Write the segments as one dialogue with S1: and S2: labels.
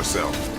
S1: yourself.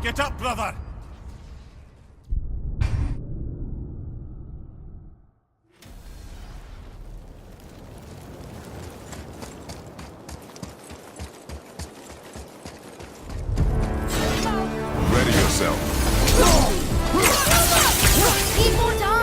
S2: Get up, brother!
S1: Ready yourself.
S3: Need more time!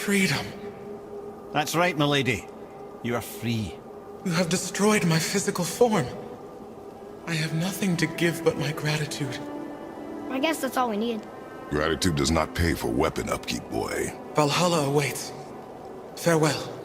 S1: Freedom.
S2: That's right, milady. You are free.
S1: You have destroyed my physical form. I have nothing to give but my gratitude.
S3: I guess that's all we need.
S4: Gratitude does not pay for weapon upkeep, boy.
S1: Valhalla awaits. Farewell.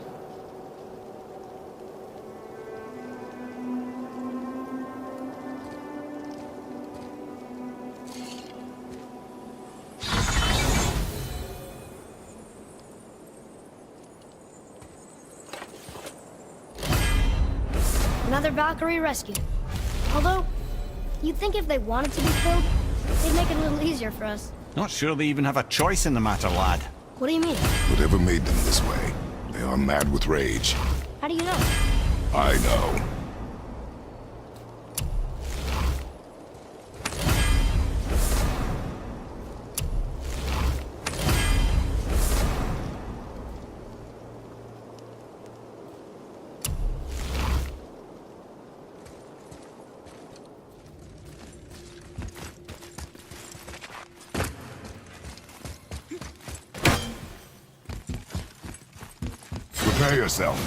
S3: Another Valkyrie rescued. Although, you'd think if they wanted to be killed, they'd make it a little easier for us.
S2: Not sure they even have a choice in the matter, lad.
S3: What do you mean?
S4: Whatever made them this way, they are mad with rage.
S3: How do you know?
S4: I know. Prepare yourself.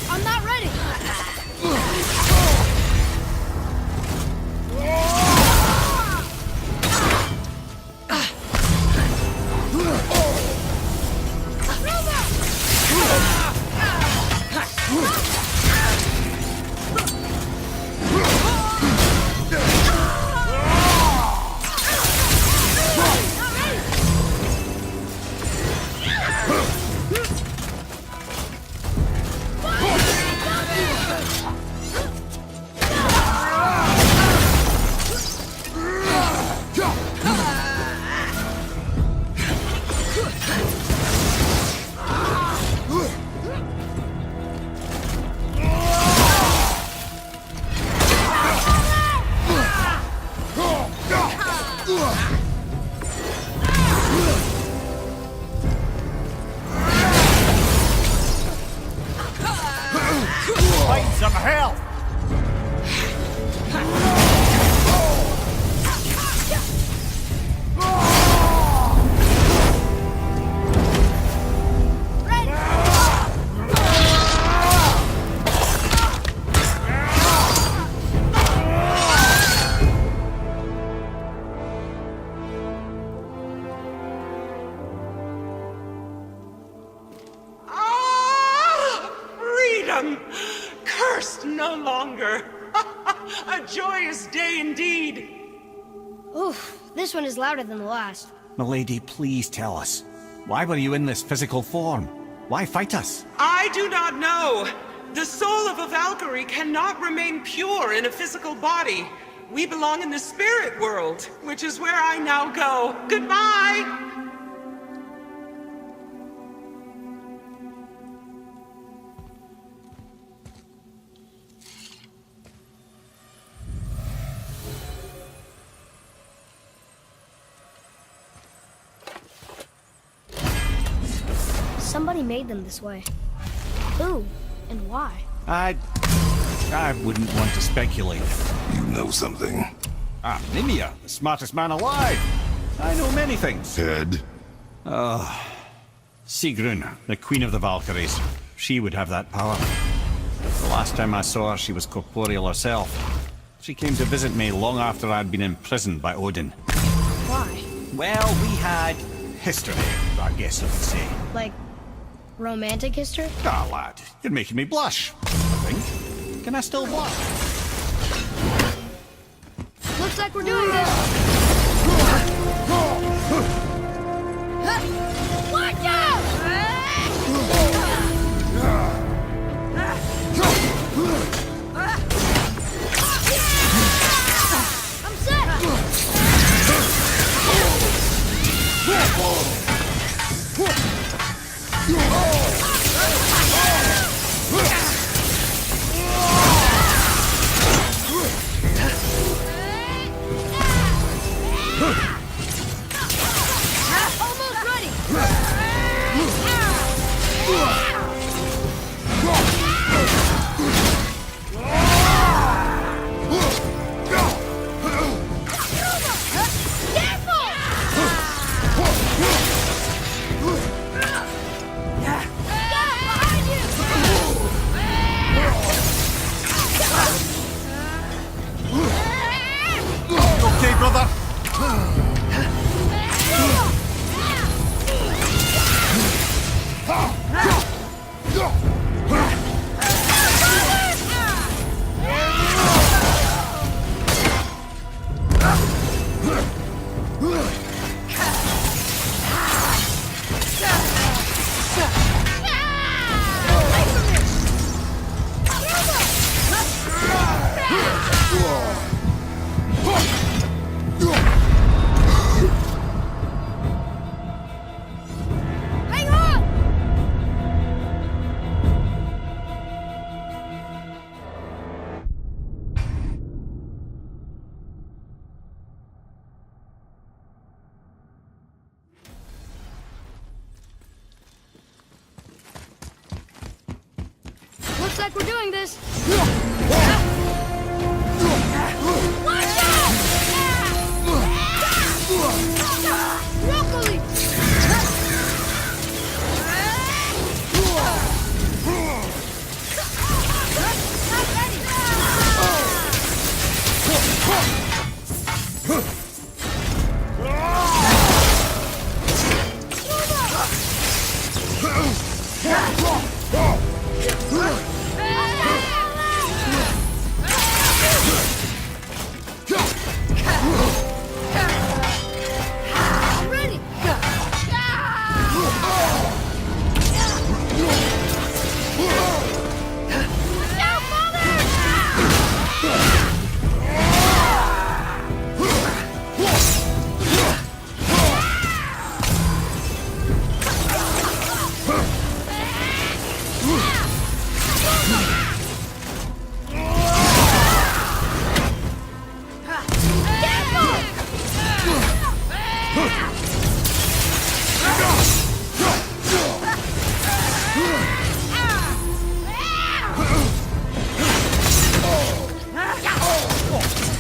S3: I'm not ready!
S2: Find some help!
S5: Freedom! Cursed no longer! A joyous day indeed!
S3: Oof, this one is louder than the last.
S2: Milady, please tell us. Why were you in this physical form? Why fight us?
S5: I do not know. The soul of a Valkyrie cannot remain pure in a physical body. We belong in the spirit world, which is where I now go. Goodbye!
S3: Somebody made them this way. Who and why?
S2: I wouldn't want to speculate.
S4: You know something.
S2: I'm Nimia, the smartest man alive. I know many things.
S4: Head?
S2: Sigrun, the Queen of the Valkyries. She would have that power. The last time I saw her, she was corporeal herself. She came to visit me long after I'd been imprisoned by Odin.
S3: Why?
S2: Well, we had history, I guess you could say.
S3: Like, romantic history?
S2: Ah, lad, you're making me blush, I think. Can I still blush?
S3: Looks like we're doing this. Watch out! I'm set! Almost ready!
S2: Okay, brother.
S3: Hang on! Looks like we're doing this. Watch out! Broccoli! Not ready. I'm ready. Watch out, Father!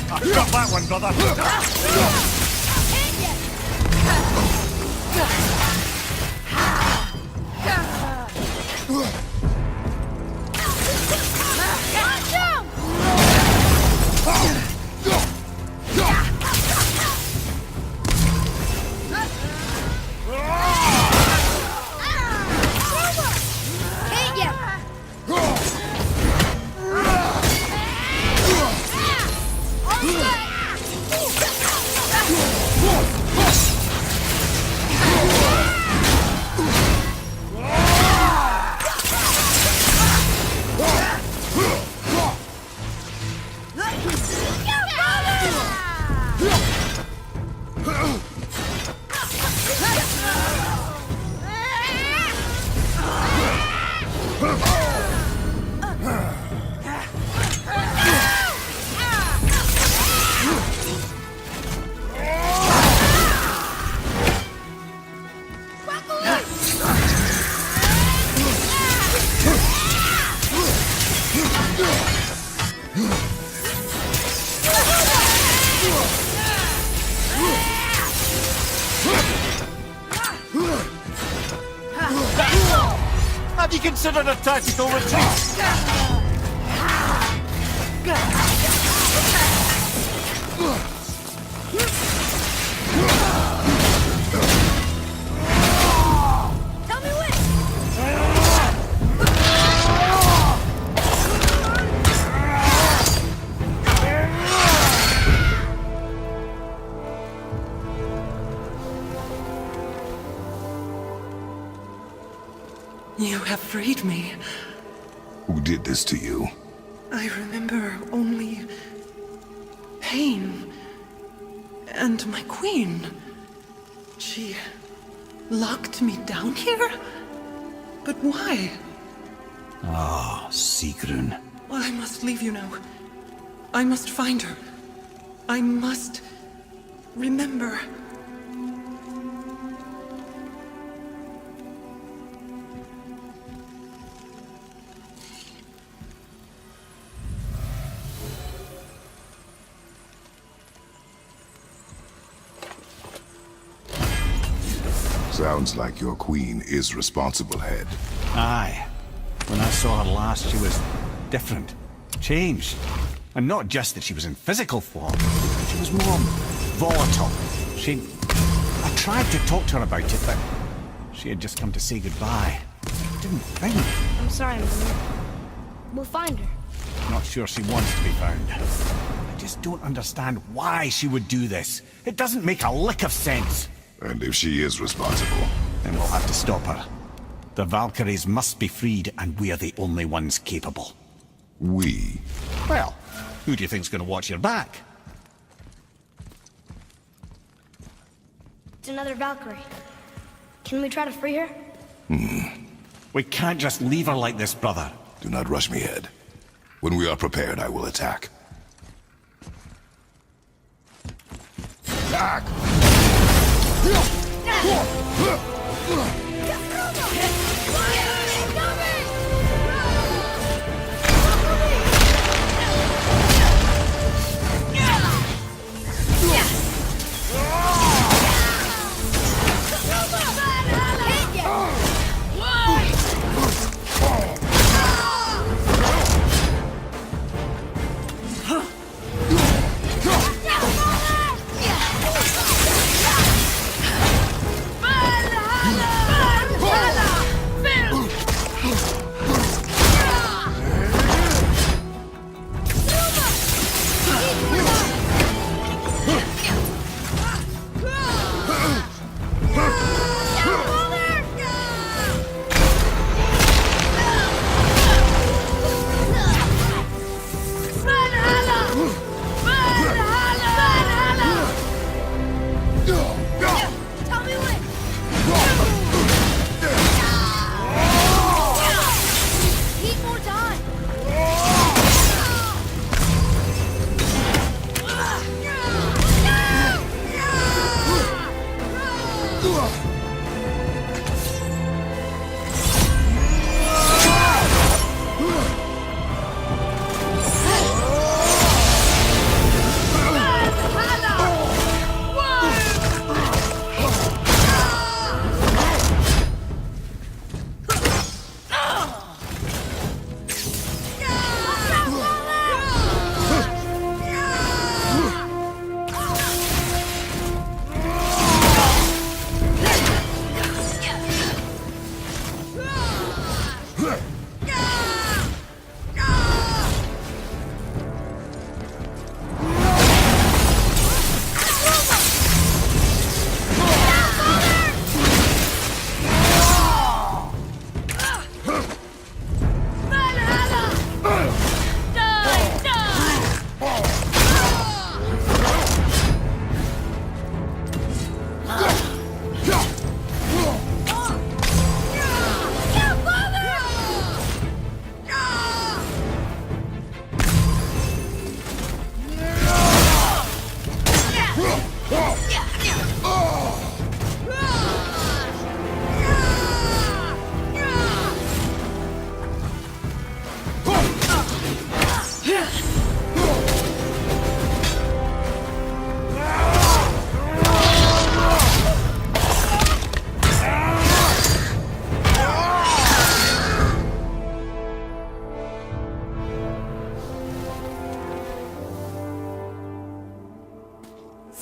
S2: I got that one, brother.
S3: Almost!
S2: consider a tactical retreat.
S3: Tell me when!
S5: You have freed me.
S4: Who did this to you?
S5: I remember only pain and my queen. She locked me down here? But why?
S2: Ah, Sigrun.
S5: I must leave you now. I must find her. I must remember.
S4: Sounds like your queen is responsible, Head.
S2: Aye. When I saw her last, she was different. Changed. And not just that she was in physical form. She was more volatile. I tried to talk to her about it, but she had just come to say goodbye. I didn't think.
S3: I'm sorry, Mother. We'll find her.
S2: Not sure she wants to be found. I just don't understand why she would do this. It doesn't make a lick of sense.
S4: And if she is responsible,
S2: Then we'll have to stop her. The Valkyries must be freed, and we're the only ones capable.
S4: we...
S2: Well, who do you think's gonna watch your back?
S3: It's another Valkyrie. Can we try to free her?
S2: We can't just leave her like this, brother.
S4: Do not rush me, Head. When we are prepared, I will attack. Attack!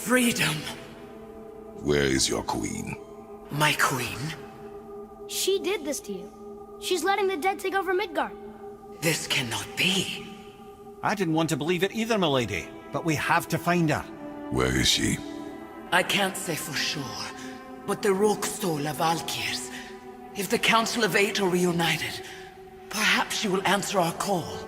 S5: Freedom.
S4: Where is your queen?
S5: My queen.
S3: She did this to you. She's letting the dead take over Midgard.
S5: This cannot be.
S2: I didn't want to believe it either, milady, but we have to find her.
S4: Where is she?
S5: I can't say for sure, but the Rokstol of Valkyrs. If the Council of Eight are reunited, perhaps she will answer our call.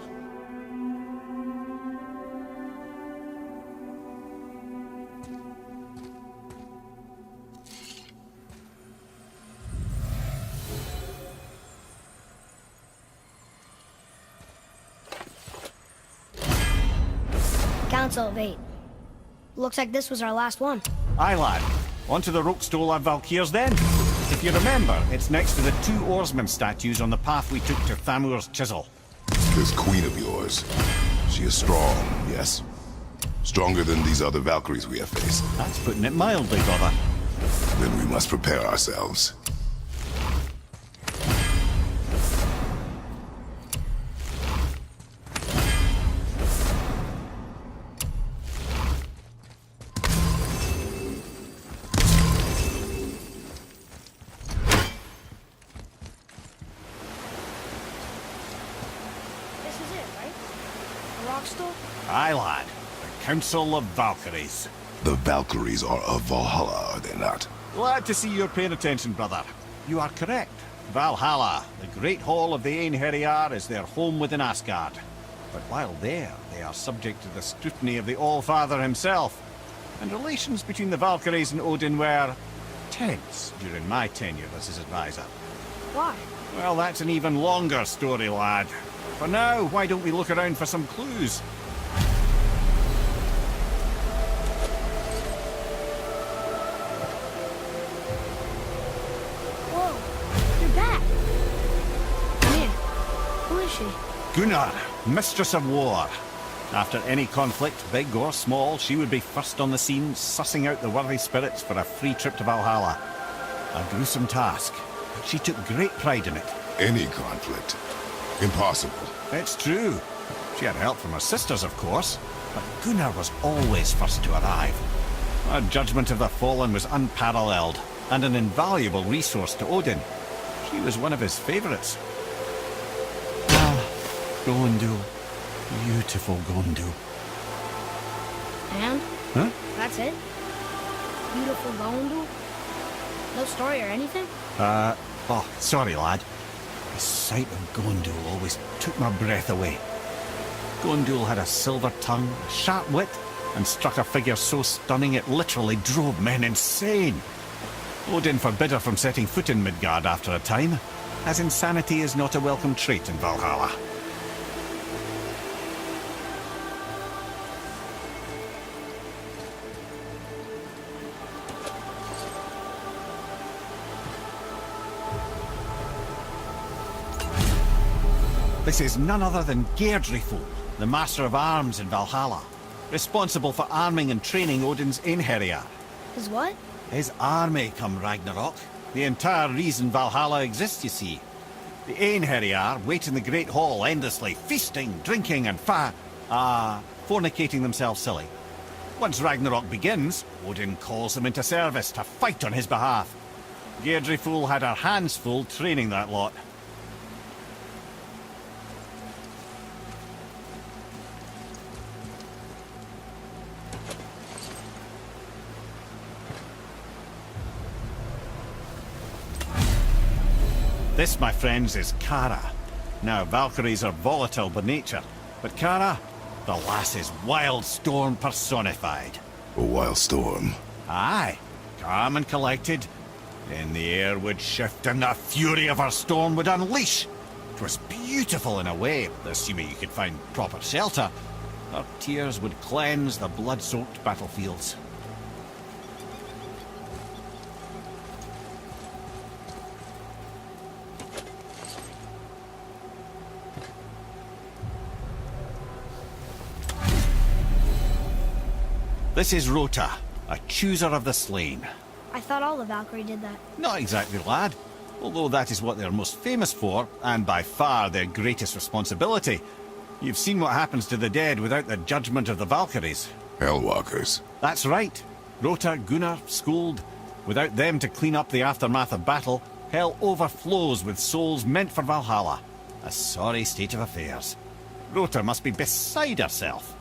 S3: Council of Eight. Looks like this was our last one.
S2: Aye, lad. On to the Rokstol of Valkyrs then. If you remember, it's next to the two oarsmen statues on the path we took to Thamur's chisel.
S4: This queen of yours. She is strong, yes? Stronger than these other Valkyries we have faced.
S2: That's putting it mildly, brother.
S4: Then we must prepare ourselves.
S3: This is it, right? The Rockstall?
S2: Aye, lad. The Council of Valkyries.
S4: The Valkyries are of Valhalla, are they not?
S2: Glad to see you're paying attention, brother. You are correct. Valhalla, the great hall of the Einherjar, is their home within Asgard. But while there, they are subject to the scrutiny of the All-Father himself. And relations between the Valkyries and Odin were tense during my tenure as his advisor.
S3: Why?
S2: Well, that's an even longer story, lad. For now, why don't we look around for some clues?
S3: Whoa, you're back. Come here. Who is she?
S2: Gunnar, Mistress of War. After any conflict, big or small, she would be first on the scene, sussing out the worthy spirits for a free trip to Valhalla. A gruesome task, but she took great pride in it.
S4: Any conflict. Impossible.
S2: It's true. She had help from her sisters, of course, but Gunnar was always first to arrive. Her judgment of the fallen was unparalleled, and an invaluable resource to Odin. She was one of his favourites. Ah, Gondul. Beautiful Gondul.
S3: And?
S2: Huh?
S3: That's it? Beautiful Gondul? No story or anything?
S2: Oh, sorry, lad. The sight of Gondul always took my breath away. Gondul had a silver tongue, a sharp wit, and struck a figure so stunning it literally drove men insane. Odin forbid her from setting foot in Midgard after a time, as insanity is not a welcome trait in Valhalla. This is none other than Geirdriful, the Master of Arms in Valhalla, responsible for arming and training Odin's Einherjar.
S3: Is what?
S2: His army come Ragnarok. The entire reason Valhalla exists, you see. The Einherjar wait in the Great Hall endlessly, feasting, drinking, and fornicating themselves silly. Once Ragnarok begins, Odin calls them into service to fight on his behalf. Geirdriful had her hands full training that lot. This, my friends, is Kara. Now, Valkyries are volatile by nature, but Kara, the lass is Wild Storm personified.
S4: A wild storm.
S2: Aye, calm and collected. Then the air would shift and the fury of her storm would unleash. 'Twas beautiful in a way, assuming you could find proper shelter. Her tears would cleanse the blood-soaked battlefields. This is Rota, a chooser of the slain.
S3: I thought all the Valkyrie did that.
S2: Not exactly, lad. Although that is what they're most famous for, and by far their greatest responsibility. You've seen what happens to the dead without the judgment of the Valkyries.
S4: Hellwalkers.
S2: That's right. Rota, Gunnar, Skuld. Without them to clean up the aftermath of battle, hell overflows with souls meant for Valhalla. A sorry state of affairs. Rota must be beside herself.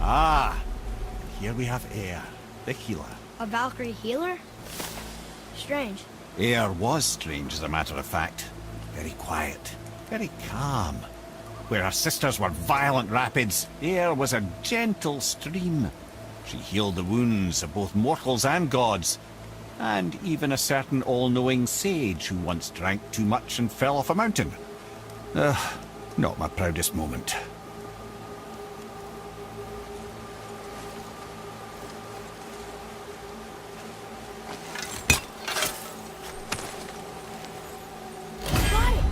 S2: Ah, here we have Air, the healer.
S3: A Valkyrie healer? Strange.
S2: Air was strange, as a matter of fact. Very quiet, very calm. Where her sisters were violent rapids, Air was a gentle stream. She healed the wounds of both mortals and gods, and even a certain all-knowing sage who once drank too much and fell off a mountain. Not my proudest moment.
S3: Got it!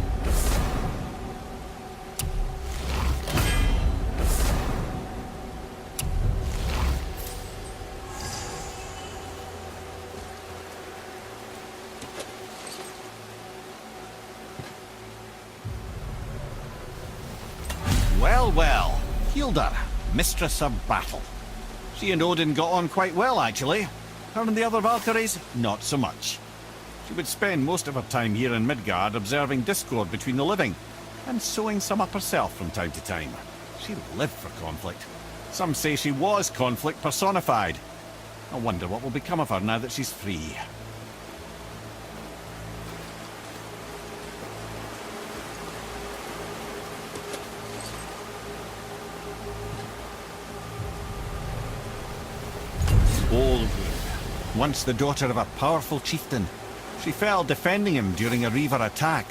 S2: Well, well. Hilda, mistress of battle. She and Odin got on quite well, actually. Her and the other Valkyries, not so much. She would spend most of her time here in Midgard observing discord between the living, and sewing some up herself from time to time. She lived for conflict. Some say she was conflict personified. I wonder what will become of her now that she's free. Olgrun, once the daughter of a powerful chieftain. She fell defending him during a Reaver attack.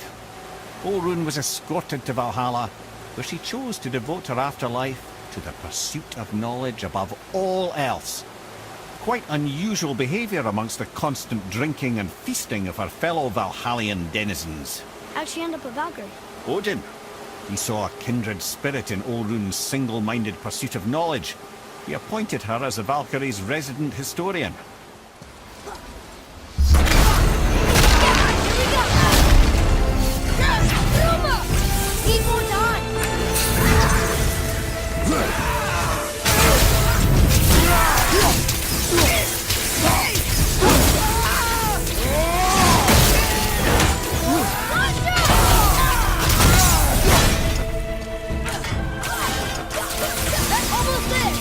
S2: Olgrun was escorted to Valhalla, where she chose to devote her afterlife to the pursuit of knowledge above all else. Quite unusual behaviour amongst the constant drinking and feasting of her fellow Valhallian denizens.
S3: How'd she end up a Valkyrie?
S2: Odin. He saw a kindred spirit in Olgrun's single-minded pursuit of knowledge. He appointed her as the Valkyrie's resident historian.
S3: Need more time! Almost there!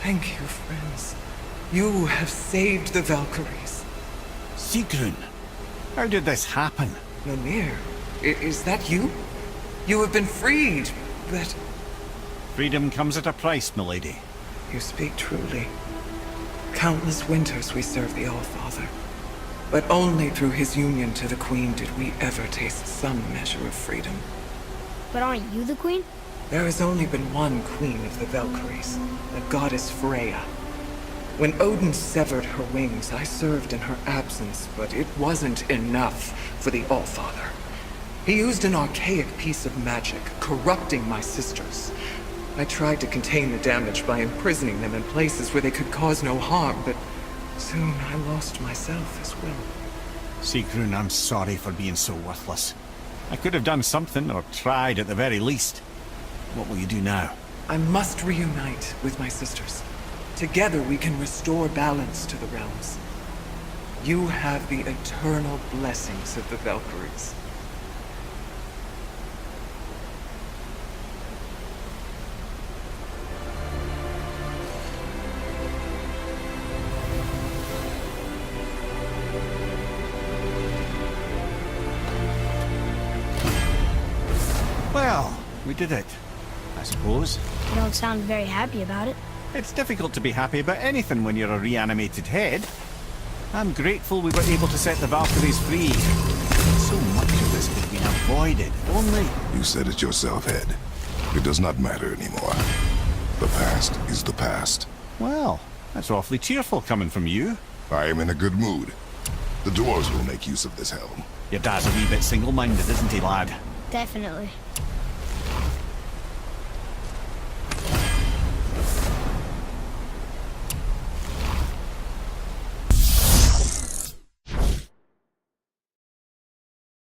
S5: Thank you, friends. You have saved the Valkyries.
S2: Sigrun, how did this happen?
S5: Mimir, is that you? You have been freed, but...
S2: Freedom comes at a price, milady.
S5: You speak truly. Countless winters we served the All-Father. But only through his union to the Queen did we ever taste some measure of freedom.
S3: But aren't you the queen?
S5: There has only been one Queen of the Valkyries, the goddess Freya. When Odin severed her wings, I served in her absence, but it wasn't enough for the All-Father. He used an archaic piece of magic, corrupting my sisters. I tried to contain the damage by imprisoning them in places where they could cause no harm, but soon I lost myself as well.
S2: Sigrun, I'm sorry for being so worthless. I could have done something, or tried at the very least. What will you do now?
S5: I must reunite with my sisters. Together we can restore balance to the realms. You have the eternal blessings of the Valkyries.
S2: Well, we did it, I suppose.
S3: You don't sound very happy about it.
S2: It's difficult to be happy about anything when you're a reanimated head. I'm grateful we were able to set the Valkyries free. So much of this could have been avoided, only...
S4: You said it yourself, Head. It does not matter anymore. The past is the past.
S2: Well, that's awfully cheerful coming from you.
S4: I am in a good mood. The dwarves will make use of this helm.
S2: Your dad's a wee bit single-minded, isn't he, lad?
S3: Definitely.